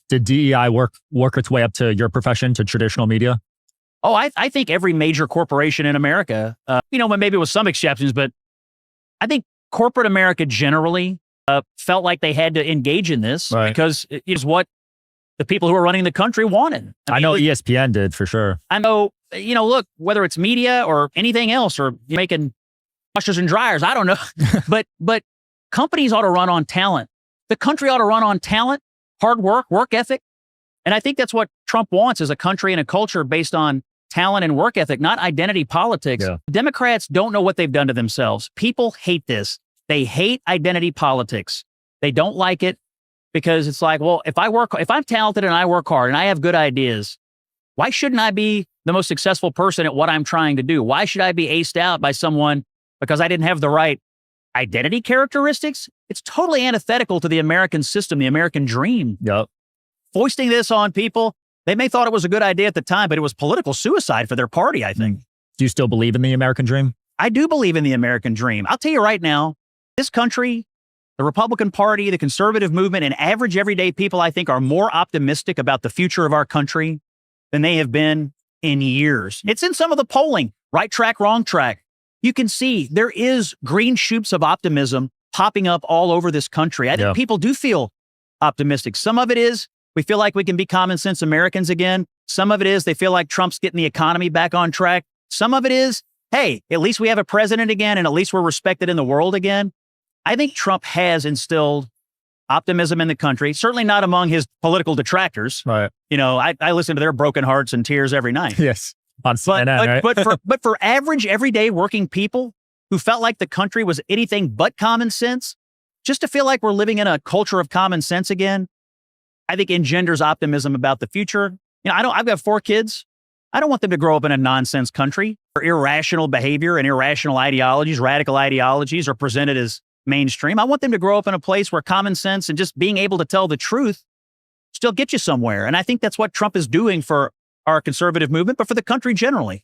Did DEI work its way up to your profession, to traditional media? Oh, I think every major corporation in America, maybe with some exceptions, but I think corporate America generally felt like they had to engage in this because it is what the people who are running the country wanted. I know ESPN did for sure. I know, look, whether it's media or anything else or making washers and dryers, I don't know. but companies ought to run on talent. The country ought to run on talent, hard work ethic. And I think that's what Trump wants, is a country and a culture based on talent and work ethic, not identity politics. Yeah. Democrats don't know what they've done to themselves. People hate this. They hate identity politics. They don't like it because it's like, well, if I'm talented and I work hard and I have good ideas, why shouldn't I be the most successful person at what I'm trying to do? Why should I be aced out by someone because I didn't have the right identity characteristics? It's totally antithetical to the American system, the American dream. Yep. Foisting this on people, they may thought it was a good idea at the time, but it was political suicide for their party, I think. Do you still believe in the American dream? I do believe in the American dream. I'll tell you right now, this country, the Republican Party, the conservative movement, and average everyday people, I think, are more optimistic about the future of our country than they have been in years. It's in some of the polling, right track, wrong track. You can see there is green shoots of optimism popping up all over this country. I think people do feel optimistic. Some of it is we feel like we can be common sense Americans again. Some of it is they feel like Trump's getting the economy back on track. Some of it is, hey, at least we have a president again, and at least we're respected in the world again. I think Trump has instilled optimism in the country, certainly not among his political detractors. Right. I listen to their broken hearts and tears every night. Yes. On CNN, right? but for average, everyday working people who felt like the country was anything but common sense, just to feel like we're living in a culture of common sense again, I think engenders optimism about the future. I've got 4 kids. I don't want them to grow up in a nonsense country where irrational behavior and irrational ideologies, radical ideologies are presented as mainstream. I want them to grow up in a place where common sense and just being able to tell the truth still get you somewhere. And I think that's what Trump is doing for our conservative movement, but for the country generally.